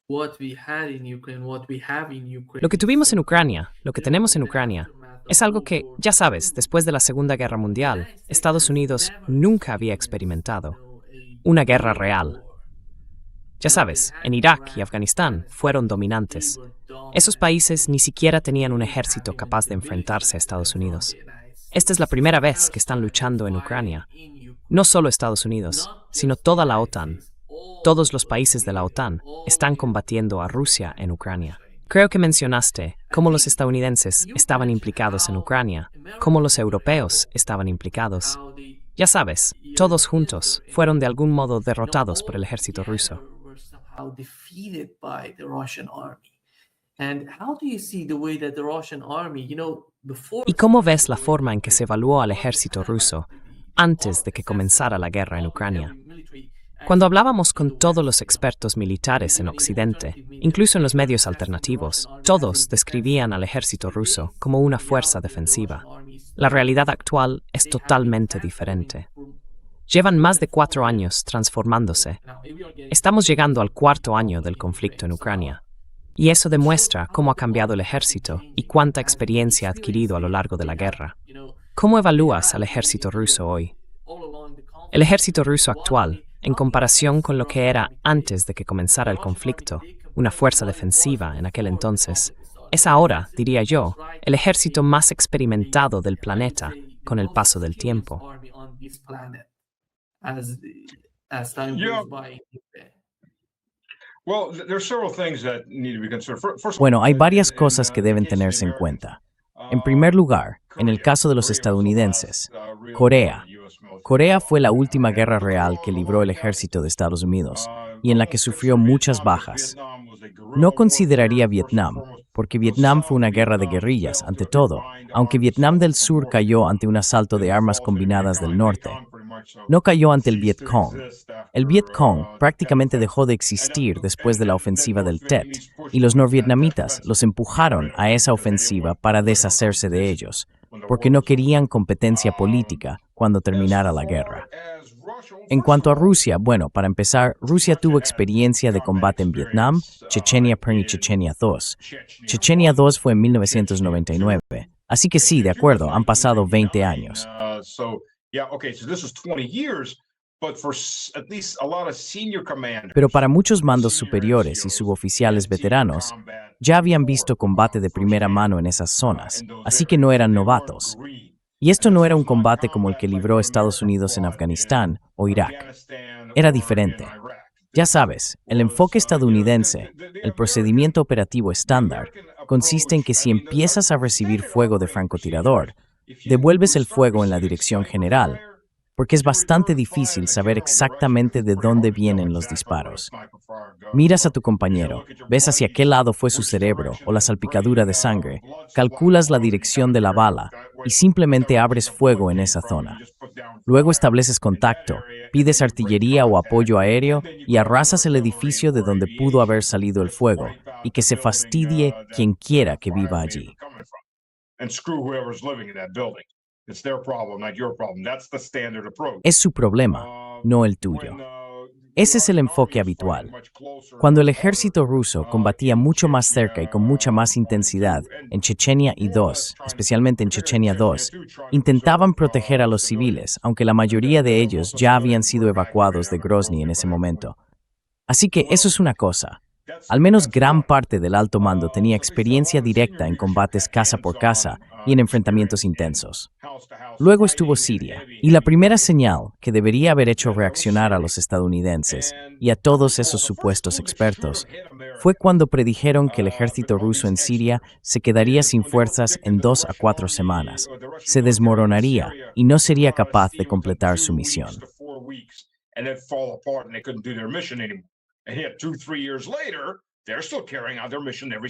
Lo que tuvimos en Ucrania, lo que tenemos en Ucrania, es algo que, ya sabes, después de la Segunda Guerra Mundial, Estados Unidos nunca había experimentado. Una guerra real. Ya sabes, en Irak y Afganistán fueron dominantes. Esos países ni siquiera tenían un ejército capaz de enfrentarse a Estados Unidos. Esta es la primera vez que están luchando en Ucrania. No solo Estados Unidos, sino toda la OTAN. Todos los países de la OTAN están combatiendo a Rusia en Ucrania. Creo que mencionaste cómo los estadounidenses estaban implicados en Ucrania, cómo los europeos estaban implicados. Ya sabes, todos juntos fueron de algún modo derrotados por el ejército ruso. ¿Y cómo ves la forma en que se evaluó al ejército ruso antes de que comenzara la guerra en Ucrania? Cuando hablábamos con todos los expertos militares en Occidente, incluso en los medios alternativos, todos describían al ejército ruso como una fuerza defensiva. La realidad actual es totalmente diferente. Llevan más de 4 años transformándose. Estamos llegando al 4.º año del conflicto en Ucrania. Y eso demuestra cómo ha cambiado el ejército y cuánta experiencia ha adquirido a lo largo de la guerra. ¿Cómo evalúas al ejército ruso hoy? El ejército ruso actual, en comparación con lo que era antes de que comenzara el conflicto, una fuerza defensiva en aquel entonces, es ahora, diría yo, el ejército más experimentado del planeta con el paso del tiempo. Bueno, hay varias cosas que deben tenerse en cuenta. En primer lugar, en el caso de los estadounidenses, Corea. Corea fue la última guerra real que libró el ejército de Estados Unidos y en la que sufrió muchas bajas. No consideraría Vietnam, porque Vietnam fue una guerra de guerrillas, ante todo, aunque Vietnam del Sur cayó ante un asalto de armas combinadas del norte. No cayó ante el Viet Cong. El Viet Cong prácticamente dejó de existir después de la ofensiva del Tet, y los norvietnamitas los empujaron a esa ofensiva para deshacerse de ellos, porque no querían competencia política cuando terminara la guerra. En cuanto a Rusia, bueno, para empezar, Rusia tuvo experiencia de combate en Vietnam, Chechenia I y Chechenia II. Chechenia II fue en 1999. Así que sí, de acuerdo, han pasado 20 años. Pero para muchos mandos superiores y suboficiales veteranos, ya habían visto combate de primera mano en esas zonas, así que no eran novatos. Y esto no era un combate como el que libró Estados Unidos en Afganistán o Irak. Era diferente. Ya sabes, el enfoque estadounidense, el procedimiento operativo estándar, consiste en que si empiezas a recibir fuego de francotirador, devuelves el fuego en la dirección general, porque es bastante difícil saber exactamente de dónde vienen los disparos. Miras a tu compañero, ves hacia qué lado fue su cerebro o la salpicadura de sangre, calculas la dirección de la bala y simplemente abres fuego en esa zona. Luego estableces contacto, pides artillería o apoyo aéreo y arrasas el edificio de donde pudo haber salido el fuego y que se fastidie quien quiera que viva allí. Es su problema, no el tuyo. Ese es el enfoque habitual. Cuando el ejército ruso combatía mucho más cerca y con mucha más intensidad en Chechenia y II, especialmente en Chechenia II, intentaban proteger a los civiles, aunque la mayoría de ellos ya habían sido evacuados de Grozny en ese momento. Así que eso es una cosa. Al menos gran parte del alto mando tenía experiencia directa en combates casa por casa y en enfrentamientos intensos. Luego estuvo Siria, y la primera señal que debería haber hecho reaccionar a los estadounidenses y a todos esos supuestos expertos fue cuando predijeron que el ejército ruso en Siria se quedaría sin fuerzas en 2 a 4 semanas, se desmoronaría y no sería capaz de completar su misión.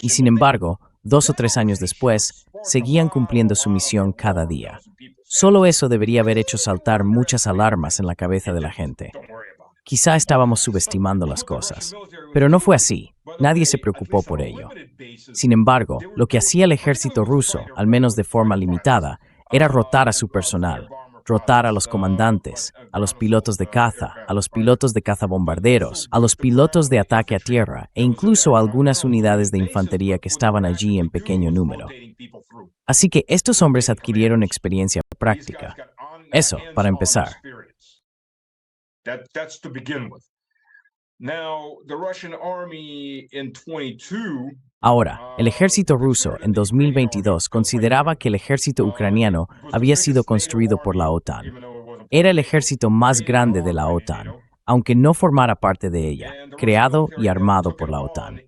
Y sin embargo, 2 o 3 años después, seguían cumpliendo su misión cada día. Solo eso debería haber hecho saltar muchas alarmas en la cabeza de la gente. Quizá estábamos subestimando las cosas, pero no fue así. Nadie se preocupó por ello. Sin embargo, lo que hacía el ejército ruso, al menos de forma limitada, era rotar a su personal, rotar a los comandantes, a los pilotos de caza, a los pilotos de cazabombarderos, a los pilotos de ataque a tierra e incluso a algunas unidades de infantería que estaban allí en pequeño número. Así que estos hombres adquirieron experiencia práctica. Eso, para empezar. Ahora, el ejército ruso en 2022 consideraba que el ejército ucraniano había sido construido por la OTAN. Era el ejército más grande de la OTAN, aunque no formara parte de ella, creado y armado por la OTAN.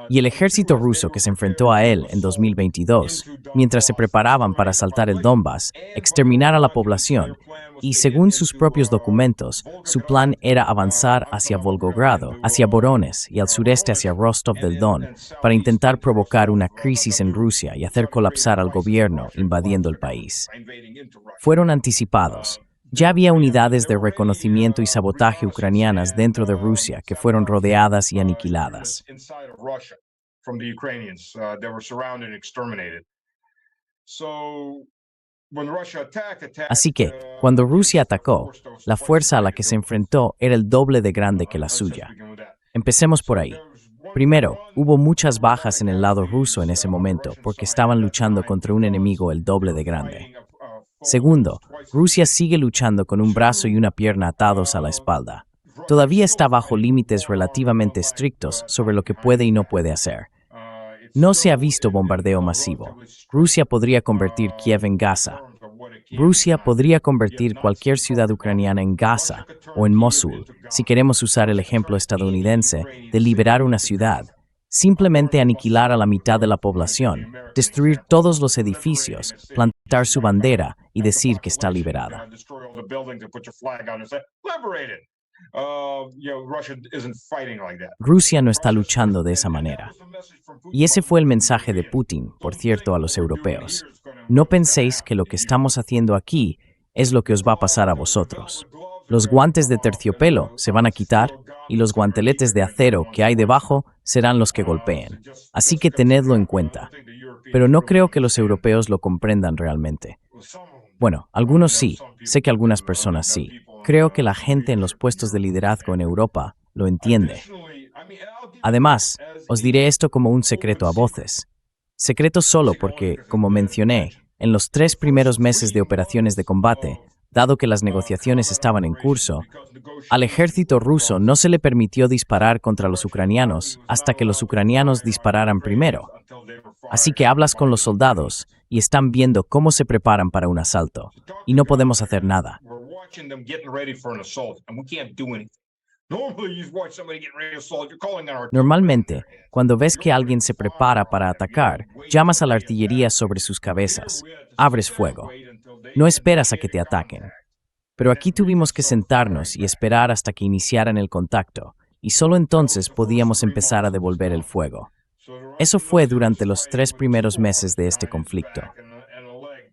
Y el ejército ruso que se enfrentó a él en 2022, mientras se preparaban para asaltar el Donbass, exterminar a la población, y según sus propios documentos, su plan era avanzar hacia Volgogrado, hacia Voronezh y al sureste hacia Rostov del Don, para intentar provocar una crisis en Rusia y hacer colapsar al gobierno, invadiendo el país. Fueron anticipados. Ya había unidades de reconocimiento y sabotaje ucranianas dentro de Rusia que fueron rodeadas y aniquiladas. Así que, cuando Rusia atacó, la fuerza a la que se enfrentó era el doble de grande que la suya. Empecemos por ahí. Primero, hubo muchas bajas en el lado ruso en ese momento porque estaban luchando contra un enemigo el doble de grande. Segundo, Rusia sigue luchando con un brazo y una pierna atados a la espalda. Todavía está bajo límites relativamente estrictos sobre lo que puede y no puede hacer. No se ha visto bombardeo masivo. Rusia podría convertir Kiev en Gaza. Rusia podría convertir cualquier ciudad ucraniana en Gaza o en Mosul, si queremos usar el ejemplo estadounidense de liberar una ciudad. Simplemente aniquilar a la mitad de la población, destruir todos los edificios, plantar su bandera y decir que está liberada. Rusia no está luchando de esa manera. Y ese fue el mensaje de Putin, por cierto, a los europeos. No penséis que lo que estamos haciendo aquí es lo que os va a pasar a vosotros. Los guantes de terciopelo se van a quitar y los guanteletes de acero que hay debajo serán los que golpeen. Así que tenedlo en cuenta. Pero no creo que los europeos lo comprendan realmente. Bueno, algunos sí, sé que algunas personas sí. Creo que la gente en los puestos de liderazgo en Europa lo entiende. Además, os diré esto como un secreto a voces. Secreto solo porque, como mencioné, en los 3 primeros meses de operaciones de combate, dado que las negociaciones estaban en curso, al ejército ruso no se le permitió disparar contra los ucranianos hasta que los ucranianos dispararan primero. Así que hablas con los soldados y están viendo cómo se preparan para un asalto, y no podemos hacer nada. Normalmente, cuando ves que alguien se prepara para atacar, llamas a la artillería sobre sus cabezas, abres fuego. No esperas a que te ataquen. Pero aquí tuvimos que sentarnos y esperar hasta que iniciaran el contacto, y solo entonces podíamos empezar a devolver el fuego. Eso fue durante los 3 primeros meses de este conflicto.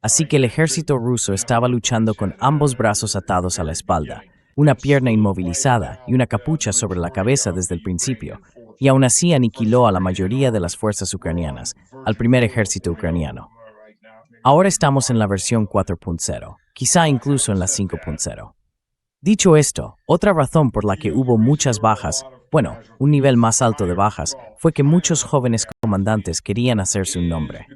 Así que el ejército ruso estaba luchando con ambos brazos atados a la espalda, una pierna inmovilizada y una capucha sobre la cabeza desde el principio, y aún así aniquiló a la mayoría de las fuerzas ucranianas, al primer ejército ucraniano. Ahora estamos en la versión 4.0, quizá incluso en la 5.0. Dicho esto, otra razón por la que hubo muchas bajas, bueno, un nivel más alto de bajas, fue que muchos jóvenes comandantes querían hacerse un nombre.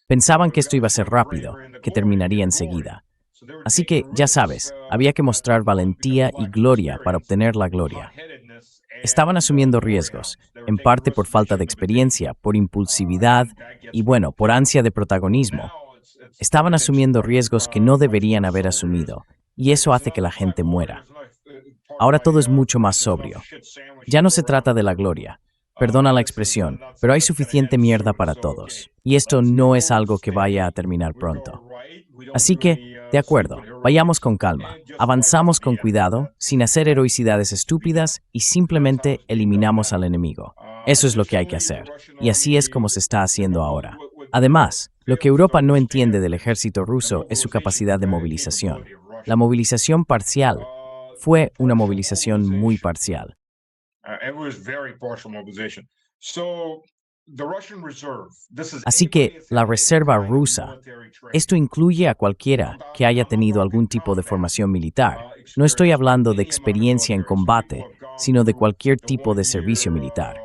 Pensaban que esto iba a ser rápido, que terminaría enseguida. Así que, ya sabes, había que mostrar valentía y gloria para obtener la gloria. Estaban asumiendo riesgos, en parte por falta de experiencia, por impulsividad y, bueno, por ansia de protagonismo. Estaban asumiendo riesgos que no deberían haber asumido, y eso hace que la gente muera. Ahora todo es mucho más sobrio. Ya no se trata de la gloria. Perdona la expresión, pero hay suficiente mierda para todos. Y esto no es algo que vaya a terminar pronto. Así que, de acuerdo, vayamos con calma. Avanzamos con cuidado, sin hacer heroicidades estúpidas y simplemente eliminamos al enemigo. Eso es lo que hay que hacer. Y así es como se está haciendo ahora. Además, lo que Europa no entiende del ejército ruso es su capacidad de movilización. La movilización parcial fue una movilización muy parcial. Así que la reserva rusa, esto incluye a cualquiera que haya tenido algún tipo de formación militar. No estoy hablando de experiencia en combate, sino de cualquier tipo de servicio militar.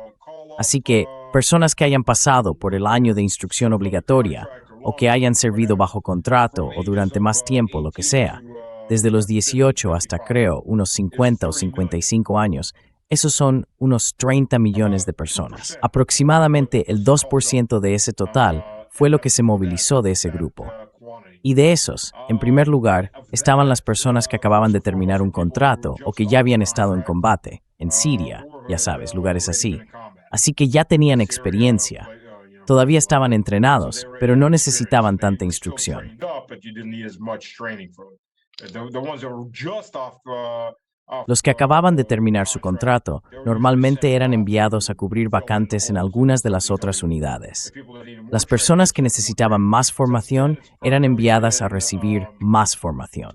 Así que personas que hayan pasado por el año de instrucción obligatoria o que hayan servido bajo contrato o durante más tiempo, lo que sea, desde los 18 hasta creo unos 50 o 55 años, esos son unos 30 millones de personas. Aproximadamente el 2% de ese total fue lo que se movilizó de ese grupo. Y de esos, en primer lugar, estaban las personas que acababan de terminar un contrato o que ya habían estado en combate, en Siria, ya sabes, lugares así. Así que ya tenían experiencia. Todavía estaban entrenados, pero no necesitaban tanta instrucción. Los que acababan de terminar su contrato normalmente eran enviados a cubrir vacantes en algunas de las otras unidades. Las personas que necesitaban más formación eran enviadas a recibir más formación.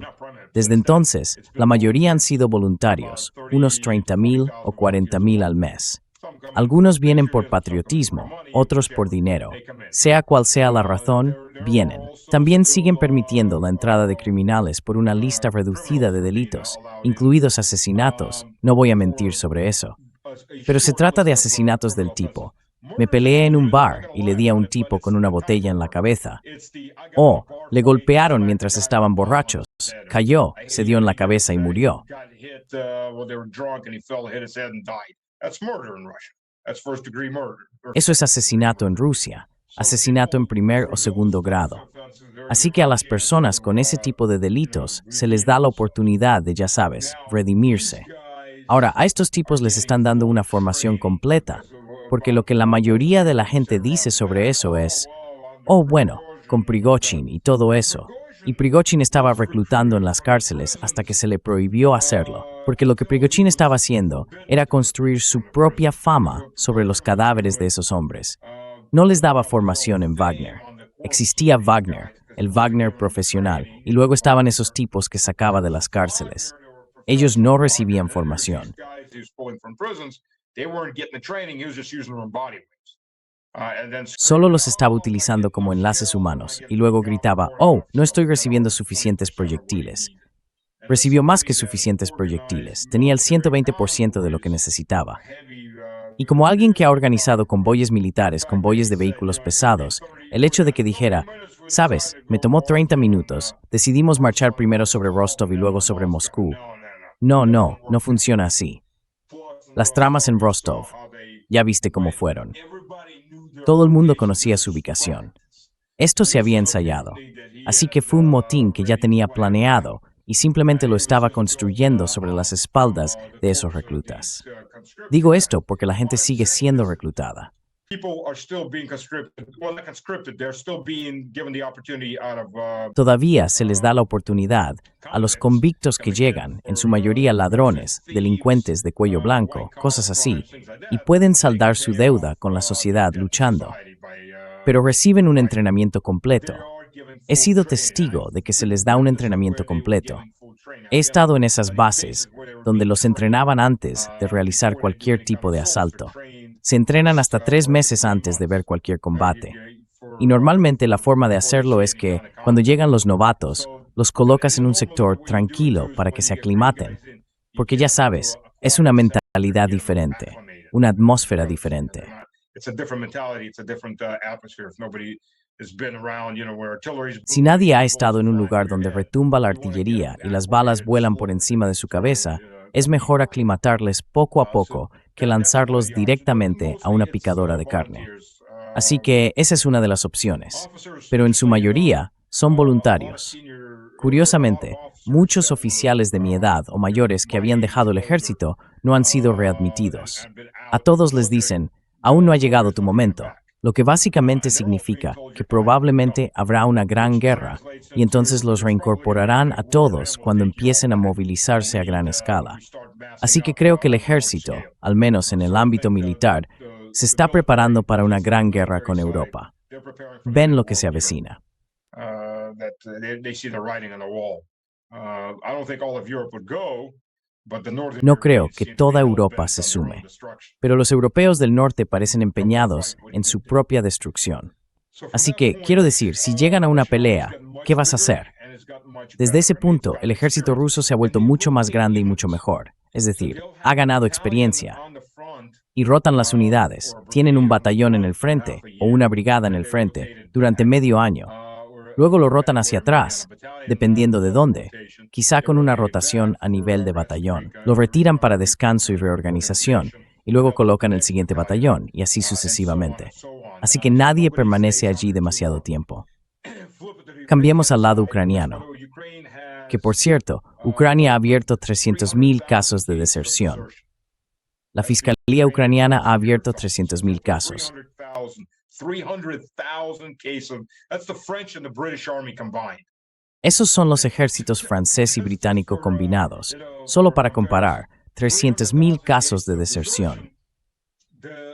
Desde entonces, la mayoría han sido voluntarios, unos 30,000 o 40,000 al mes. Algunos vienen por patriotismo, otros por dinero. Sea cual sea la razón, vienen. También siguen permitiendo la entrada de criminales por una lista reducida de delitos, incluidos asesinatos, no voy a mentir sobre eso. Pero se trata de asesinatos del tipo: me peleé en un bar y le di a un tipo con una botella en la cabeza. O le golpearon mientras estaban borrachos, cayó, se dio en la cabeza y murió. Eso es asesinato en Rusia, asesinato en primer o segundo grado. Así que a las personas con ese tipo de delitos se les da la oportunidad de, ya sabes, redimirse. Ahora, a estos tipos les están dando una formación completa, porque lo que la mayoría de la gente dice sobre eso es: oh, bueno, con Prigozhin y todo eso. Y Prigozhin estaba reclutando en las cárceles hasta que se le prohibió hacerlo, porque lo que Prigozhin estaba haciendo era construir su propia fama sobre los cadáveres de esos hombres. No les daba formación en Wagner. Existía Wagner, el Wagner profesional, y luego estaban esos tipos que sacaba de las cárceles. Ellos no recibían formación. Solo los estaba utilizando como enlaces humanos y luego gritaba: oh, no estoy recibiendo suficientes proyectiles. Recibió más que suficientes proyectiles, tenía el 120% de lo que necesitaba. Y como alguien que ha organizado convoyes militares, convoyes de vehículos pesados, el hecho de que dijera: sabes, me tomó 30 minutos, decidimos marchar primero sobre Rostov y luego sobre Moscú. No funciona así. Las tramas en Rostov, ya viste cómo fueron. Todo el mundo conocía su ubicación. Esto se había ensayado, así que fue un motín que ya tenía planeado y simplemente lo estaba construyendo sobre las espaldas de esos reclutas. Digo esto porque la gente sigue siendo reclutada. Todavía se les da la oportunidad a los convictos que llegan, en su mayoría ladrones, delincuentes de cuello blanco, cosas así, y pueden saldar su deuda con la sociedad luchando. Pero reciben un entrenamiento completo. He sido testigo de que se les da un entrenamiento completo. He estado en esas bases, donde los entrenaban antes de realizar cualquier tipo de asalto. Se entrenan hasta 3 meses antes de ver cualquier combate. Y normalmente la forma de hacerlo es que, cuando llegan los novatos, los colocas en un sector tranquilo para que se aclimaten. Porque ya sabes, es una mentalidad diferente, una atmósfera diferente. Si nadie ha estado en un lugar donde retumba la artillería y las balas vuelan por encima de su cabeza, es mejor aclimatarles poco a poco que lanzarlos directamente a una picadora de carne. Así que esa es una de las opciones, pero en su mayoría son voluntarios. Curiosamente, muchos oficiales de mi edad o mayores que habían dejado el ejército no han sido readmitidos. A todos les dicen: aún no ha llegado tu momento, lo que básicamente significa que probablemente habrá una gran guerra y entonces los reincorporarán a todos cuando empiecen a movilizarse a gran escala. Así que creo que el ejército, al menos en el ámbito militar, se está preparando para una gran guerra con Europa. Ven lo que se avecina. No creo que toda Europa se sume, pero los europeos del norte parecen empeñados en su propia destrucción. Así que, quiero decir, si llegan a una pelea, ¿qué vas a hacer? Desde ese punto, el ejército ruso se ha vuelto mucho más grande y mucho mejor. Es decir, ha ganado experiencia. Y rotan las unidades. Tienen un batallón en el frente o una brigada en el frente durante medio año. Luego lo rotan hacia atrás, dependiendo de dónde, quizá con una rotación a nivel de batallón. Lo retiran para descanso y reorganización, y luego colocan el siguiente batallón, y así sucesivamente. Así que nadie permanece allí demasiado tiempo. Cambiemos al lado ucraniano, que por cierto, Ucrania ha abierto 300.000 casos de deserción. La Fiscalía ucraniana ha abierto 300.000 casos. Esos son los ejércitos francés y británico combinados. Solo para comparar, 300.000 casos de deserción.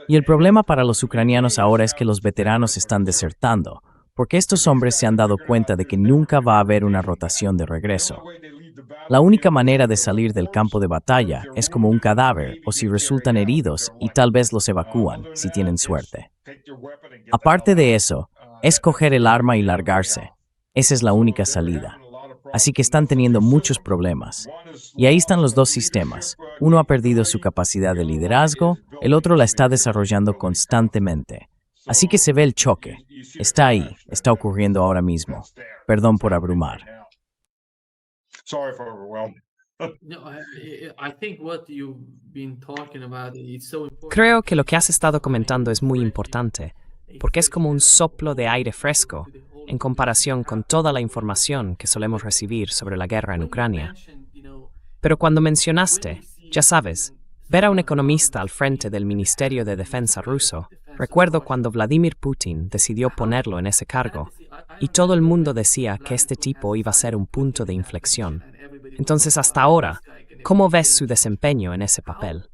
Y el problema para los ucranianos ahora es que los veteranos están desertando, porque estos hombres se han dado cuenta de que nunca va a haber una rotación de regreso. La única manera de salir del campo de batalla es como un cadáver o si resultan heridos y tal vez los evacúan, si tienen suerte. Aparte de eso, es coger el arma y largarse. Esa es la única salida. Así que están teniendo muchos problemas. Y ahí están los dos sistemas. Uno ha perdido su capacidad de liderazgo, el otro la está desarrollando constantemente. Así que se ve el choque. Está ahí, está ocurriendo ahora mismo. Perdón por abrumar. Creo que lo que has estado comentando es muy importante, porque es como un soplo de aire fresco en comparación con toda la información que solemos recibir sobre la guerra en Ucrania. Pero cuando mencionaste, ya sabes, ver a un economista al frente del Ministerio de Defensa ruso, recuerdo cuando Vladimir Putin decidió ponerlo en ese cargo, y todo el mundo decía que este tipo iba a ser un punto de inflexión. Entonces, hasta ahora, ¿cómo ves su desempeño en ese papel?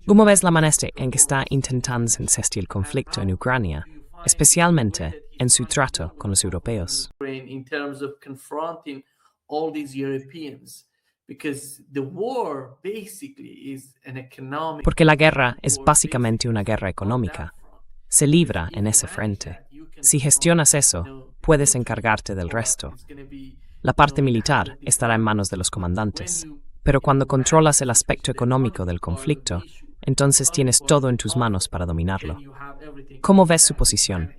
¿Cómo ves la manera en que está intentando cesar el conflicto en Ucrania, especialmente en su trato con los europeos? Porque la guerra es básicamente una guerra económica. Se libra en ese frente. Si gestionas eso, puedes encargarte del resto. La parte militar estará en manos de los comandantes. Pero cuando controlas el aspecto económico del conflicto, entonces tienes todo en tus manos para dominarlo. ¿Cómo ves su posición?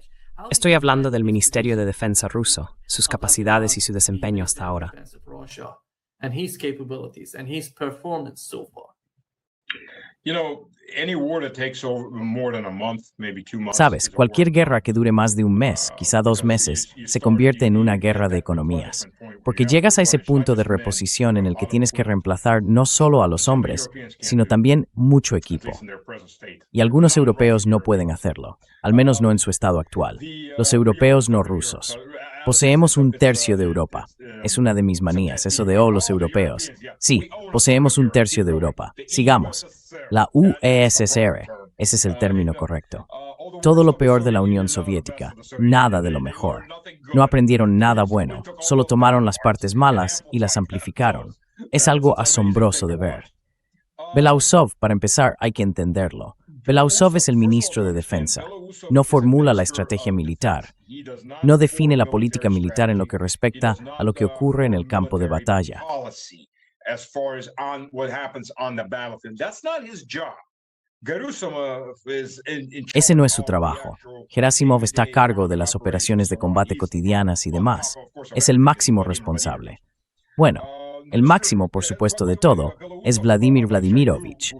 Estoy hablando del Ministerio de Defensa ruso, sus capacidades y su desempeño hasta ahora. Sabes, cualquier guerra que dure más de un mes, quizá 2 meses, se convierte en una guerra de economías. Porque llegas a ese punto de reposición en el que tienes que reemplazar no solo a los hombres, sino también mucho equipo. Y algunos europeos no pueden hacerlo, al menos no en su estado actual. Los europeos no rusos. Poseemos 1/3 de Europa. Es una de mis manías, eso de los europeos. Sí, poseemos 1/3 de Europa. Sigamos. La UESSR, ese es el término correcto. Todo lo peor de la Unión Soviética, nada de lo mejor. No aprendieron nada bueno, solo tomaron las partes malas y las amplificaron. Es algo asombroso de ver. Belousov, para empezar, hay que entenderlo. Belousov es el ministro de Defensa. No formula la estrategia militar. No define la política militar en lo que respecta a lo que ocurre en el campo de batalla. Ese no es su trabajo. Gerasimov está a cargo de las operaciones de combate cotidianas y demás. Es el máximo responsable. Bueno, el máximo, por supuesto, de todo, es Vladimir Vladimirovich.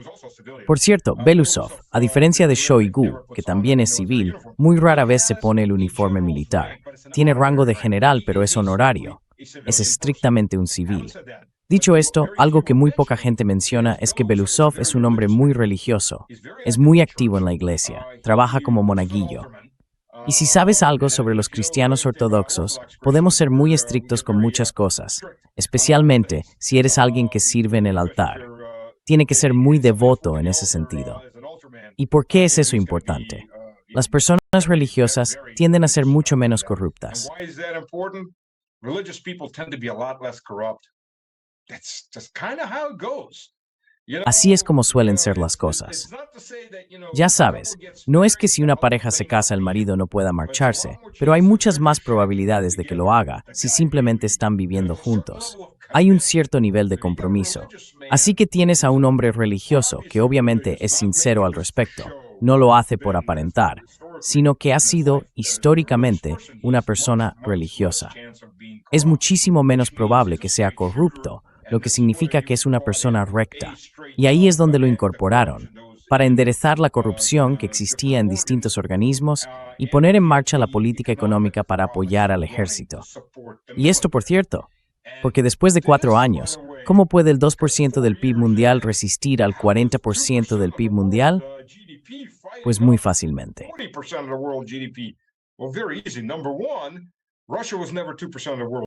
Por cierto, Belousov, a diferencia de Shoigu, que también es civil, muy rara vez se pone el uniforme militar. Tiene rango de general, pero es honorario. Es estrictamente un civil. Dicho esto, algo que muy poca gente menciona es que Belousov es un hombre muy religioso. Es muy activo en la iglesia. Trabaja como monaguillo. Y si sabes algo sobre los cristianos ortodoxos, podemos ser muy estrictos con muchas cosas, especialmente si eres alguien que sirve en el altar. Tiene que ser muy devoto en ese sentido. ¿Y por qué es eso importante? Las personas religiosas tienden a ser mucho menos corruptas. Así es como suelen ser las cosas. Ya sabes, no es que si una pareja se casa el marido no pueda marcharse, pero hay muchas más probabilidades de que lo haga si simplemente están viviendo juntos. Hay un cierto nivel de compromiso. Así que tienes a un hombre religioso que obviamente es sincero al respecto. No lo hace por aparentar, sino que ha sido, históricamente, una persona religiosa. Es muchísimo menos probable que sea corrupto, lo que significa que es una persona recta. Y ahí es donde lo incorporaron, para enderezar la corrupción que existía en distintos organismos y poner en marcha la política económica para apoyar al ejército. Y esto, por cierto, porque después de 4 años, ¿cómo puede el 2% del PIB mundial resistir al 40% del PIB mundial? Pues muy fácilmente.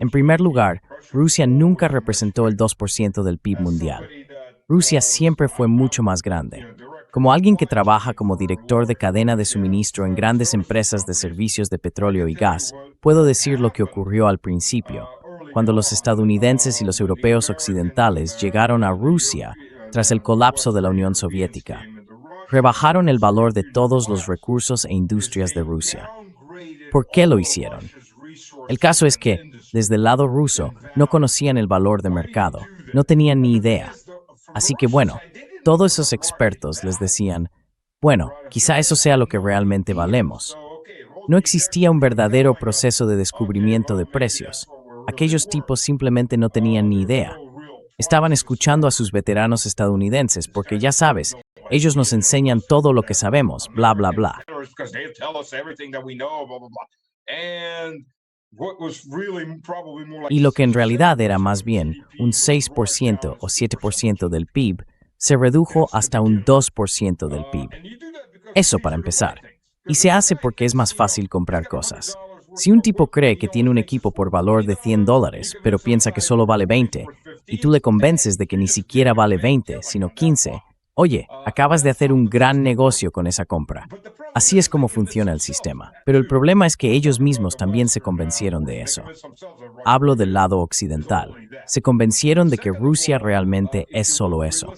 En primer lugar, Rusia nunca representó el 2% del PIB mundial. Rusia siempre fue mucho más grande. Como alguien que trabaja como director de cadena de suministro en grandes empresas de servicios de petróleo y gas, puedo decir lo que ocurrió al principio, cuando los estadounidenses y los europeos occidentales llegaron a Rusia tras el colapso de la Unión Soviética. Rebajaron el valor de todos los recursos e industrias de Rusia. ¿Por qué lo hicieron? El caso es que, desde el lado ruso, no conocían el valor de mercado, no tenían ni idea. Así que bueno, todos esos expertos les decían, bueno, quizá eso sea lo que realmente valemos. No existía un verdadero proceso de descubrimiento de precios. Aquellos tipos simplemente no tenían ni idea. Estaban escuchando a sus veteranos estadounidenses porque ya sabes, ellos nos enseñan todo lo que sabemos, bla, bla, bla. Y lo que en realidad era más bien un 6% o 7% del PIB, se redujo hasta un 2% del PIB. Eso para empezar. Y se hace porque es más fácil comprar cosas. Si un tipo cree que tiene un equipo por valor de $100, pero piensa que solo vale 20, y tú le convences de que ni siquiera vale 20, sino 15, oye, acabas de hacer un gran negocio con esa compra. Así es como funciona el sistema. Pero el problema es que ellos mismos también se convencieron de eso. Hablo del lado occidental. Se convencieron de que Rusia realmente es solo eso.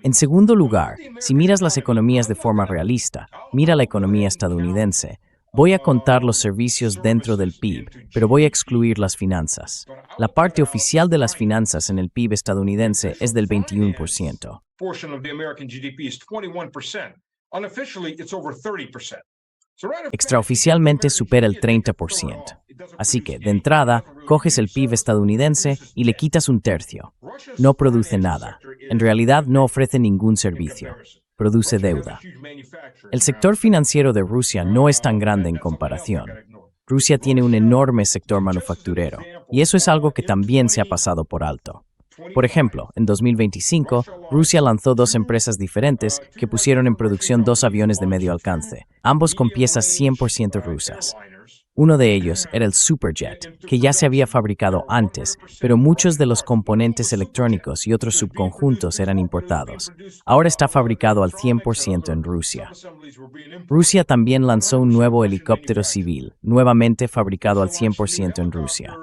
En segundo lugar, si miras las economías de forma realista, mira la economía estadounidense. Voy a contar los servicios dentro del PIB, pero voy a excluir las finanzas. La parte oficial de las finanzas en el PIB estadounidense es del 21%. Extraoficialmente supera el 30%. Así que, de entrada, coges el PIB estadounidense y le quitas un tercio. No produce nada. En realidad no ofrece ningún servicio. Produce deuda. El sector financiero de Rusia no es tan grande en comparación. Rusia tiene un enorme sector manufacturero, y eso es algo que también se ha pasado por alto. Por ejemplo, en 2025, Rusia lanzó 2 empresas diferentes que pusieron en producción 2 aviones de medio alcance, ambos con piezas 100% rusas. Uno de ellos era el Superjet, que ya se había fabricado antes, pero muchos de los componentes electrónicos y otros subconjuntos eran importados. Ahora está fabricado al 100% en Rusia. Rusia también lanzó un nuevo helicóptero civil, nuevamente fabricado al 100% en Rusia.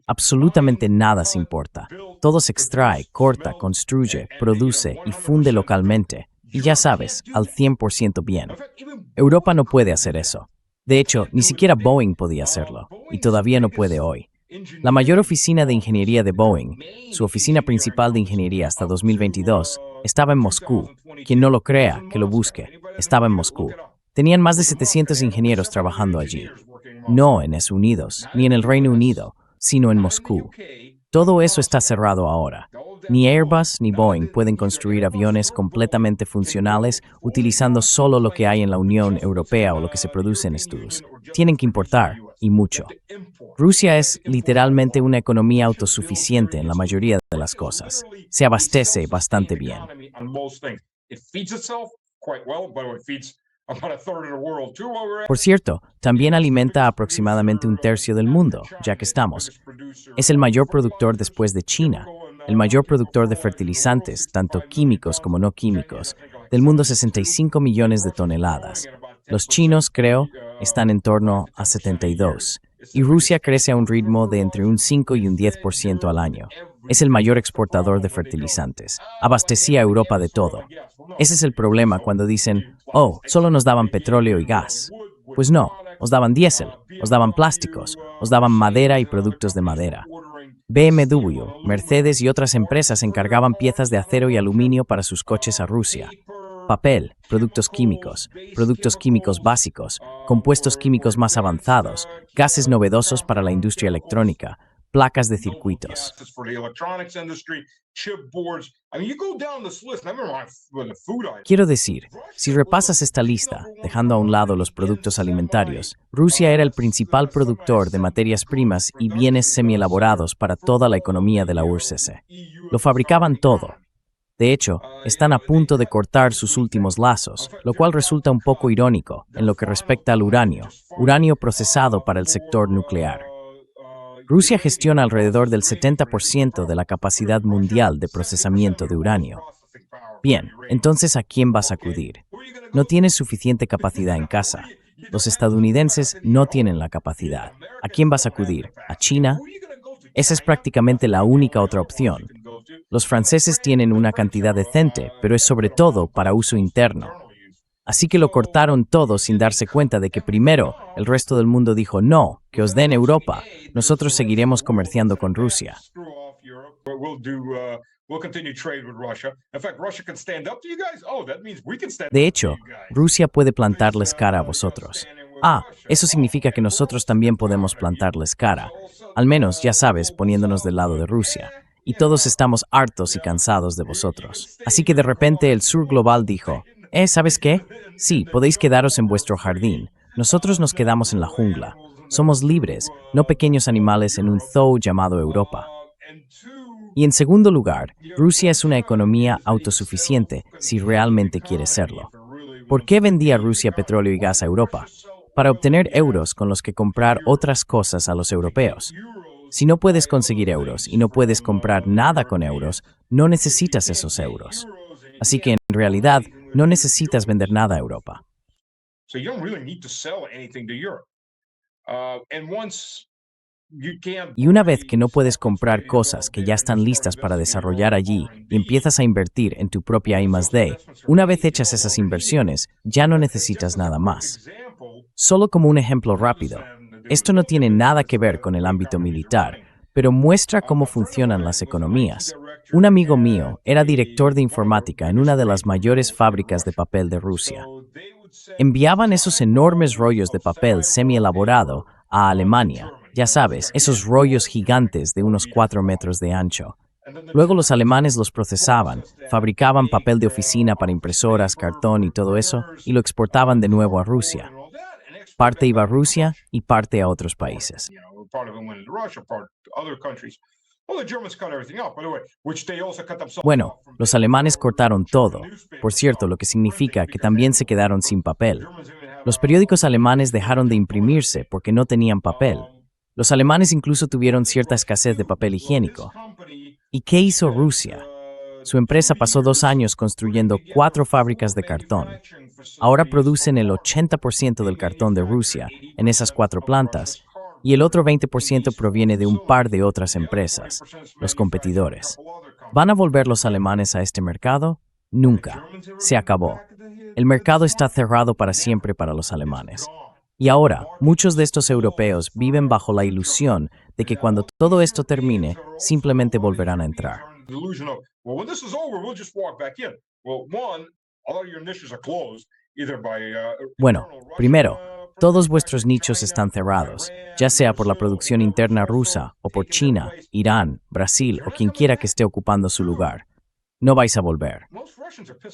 Absolutamente nada se importa. Todo se extrae, corta, construye, produce y funde localmente. Y ya sabes, al 100% bien. Europa no puede hacer eso. De hecho, ni siquiera Boeing podía hacerlo, y todavía no puede hoy. La mayor oficina de ingeniería de Boeing, su oficina principal de ingeniería hasta 2022, estaba en Moscú. Quien no lo crea, que lo busque, estaba en Moscú. Tenían más de 700 ingenieros trabajando allí. No en Estados Unidos, ni en el Reino Unido, sino en Moscú. Todo eso está cerrado ahora. Ni Airbus ni Boeing pueden construir aviones completamente funcionales utilizando solo lo que hay en la Unión Europea o lo que se produce en Estados Unidos. Tienen que importar, y mucho. Rusia es literalmente una economía autosuficiente en la mayoría de las cosas. Se abastece bastante bien. Por cierto, también alimenta aproximadamente un tercio del mundo, ya que estamos. Es el mayor productor después de China, el mayor productor de fertilizantes, tanto químicos como no químicos, del mundo 65 millones de toneladas. Los chinos, creo, están en torno a 72, y Rusia crece a un ritmo de entre un 5 y un 10% al año. Es el mayor exportador de fertilizantes. Abastecía a Europa de todo. Ese es el problema cuando dicen, oh, solo nos daban petróleo y gas. Pues no, os daban diésel, os daban plásticos, os daban madera y productos de madera. BMW, Mercedes y otras empresas encargaban piezas de acero y aluminio para sus coches a Rusia. Papel, productos químicos básicos, compuestos químicos más avanzados, gases novedosos para la industria electrónica, placas de circuitos. Quiero decir, si repasas esta lista, dejando a un lado los productos alimentarios, Rusia era el principal productor de materias primas y bienes semielaborados para toda la economía de la URSS. Lo fabricaban todo. De hecho, están a punto de cortar sus últimos lazos, lo cual resulta un poco irónico en lo que respecta al uranio procesado para el sector nuclear. Rusia gestiona alrededor del 70% de la capacidad mundial de procesamiento de uranio. Bien, entonces ¿a quién vas a acudir? No tienes suficiente capacidad en casa. Los estadounidenses no tienen la capacidad. ¿A quién vas a acudir? ¿A China? Esa es prácticamente la única otra opción. Los franceses tienen una cantidad decente, pero es sobre todo para uso interno. Así que lo cortaron todo sin darse cuenta de que primero el resto del mundo dijo no, que os den Europa, nosotros seguiremos comerciando con Rusia. De hecho, Rusia puede plantarles cara a vosotros. Eso significa que nosotros también podemos plantarles cara. Al menos, ya sabes, poniéndonos del lado de Rusia. Y todos estamos hartos y cansados de vosotros. Así que de repente el sur global dijo, ¿sabes qué? Sí, podéis quedaros en vuestro jardín. Nosotros nos quedamos en la jungla. Somos libres, no pequeños animales en un zoo llamado Europa. Y en segundo lugar, Rusia es una economía autosuficiente si realmente quiere serlo. ¿Por qué vendía Rusia petróleo y gas a Europa? Para obtener euros con los que comprar otras cosas a los europeos. Si no puedes conseguir euros y no puedes comprar nada con euros, no necesitas esos euros. Así que en realidad no necesitas vender nada a Europa. Y una vez que no puedes comprar cosas que ya están listas para desarrollar allí y empiezas a invertir en tu propia I+D, una vez hechas esas inversiones, ya no necesitas nada más. Solo como un ejemplo rápido, esto no tiene nada que ver con el ámbito militar, pero muestra cómo funcionan las economías. Un amigo mío era director de informática en una de las mayores fábricas de papel de Rusia. Enviaban esos enormes rollos de papel semi-elaborado a Alemania, ya sabes, esos rollos gigantes de unos 4 metros de ancho. Luego los alemanes los procesaban, fabricaban papel de oficina para impresoras, cartón y todo eso, y lo exportaban de nuevo a Rusia. Parte iba a Rusia y parte a otros países. Bueno, los alemanes cortaron todo, por cierto, lo que significa que también se quedaron sin papel. Los periódicos alemanes dejaron de imprimirse porque no tenían papel. Los alemanes incluso tuvieron cierta escasez de papel higiénico. ¿Y qué hizo Rusia? Su empresa pasó 2 años construyendo 4 fábricas de cartón. Ahora producen el 80% del cartón de Rusia en esas 4 plantas, y el otro 20% proviene de un par de otras empresas, los competidores. ¿Van a volver los alemanes a este mercado? Nunca. Se acabó. El mercado está cerrado para siempre para los alemanes. Y ahora, muchos de estos europeos viven bajo la ilusión de que cuando todo esto termine, simplemente volverán a entrar. Bueno, primero, todos vuestros nichos están cerrados, ya sea por la producción interna rusa o por China, Irán, Brasil o quien quiera que esté ocupando su lugar. No vais a volver.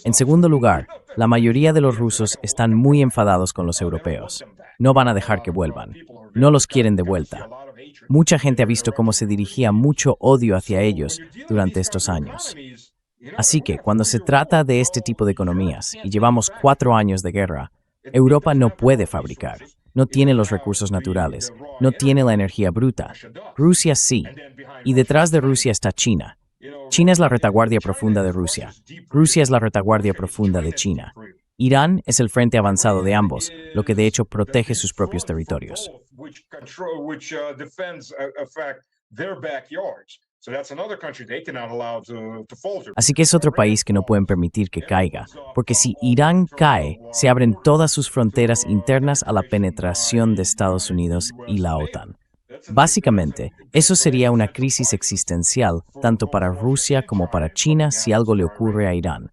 En segundo lugar, la mayoría de los rusos están muy enfadados con los europeos. No van a dejar que vuelvan. No los quieren de vuelta. Mucha gente ha visto cómo se dirigía mucho odio hacia ellos durante estos años. Así que, cuando se trata de este tipo de economías, y llevamos 4 años de guerra, Europa no puede fabricar, no tiene los recursos naturales, no tiene la energía bruta. Rusia sí, y detrás de Rusia está China. China es la retaguardia profunda de Rusia. Rusia es la retaguardia profunda de China. Irán es el frente avanzado de ambos, lo que de hecho protege sus propios territorios. Así que es otro país que no pueden permitir que caiga, porque si Irán cae, se abren todas sus fronteras internas a la penetración de Estados Unidos y la OTAN. Básicamente, eso sería una crisis existencial tanto para Rusia como para China si algo le ocurre a Irán.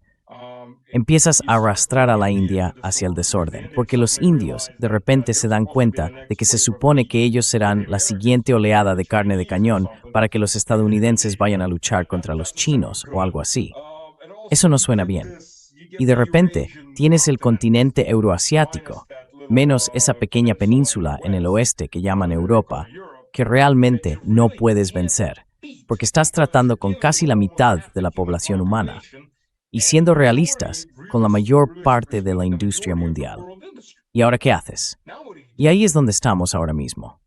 Empiezas a arrastrar a la India hacia el desorden, porque los indios de repente se dan cuenta de que se supone que ellos serán la siguiente oleada de carne de cañón para que los estadounidenses vayan a luchar contra los chinos o algo así. Eso no suena bien. Y de repente tienes el continente euroasiático, menos esa pequeña península en el oeste que llaman Europa, que realmente no puedes vencer, porque estás tratando con casi la mitad de la población humana. Y siendo realistas, con la mayor parte de la industria mundial. ¿Y ahora qué haces? Y ahí es donde estamos ahora mismo.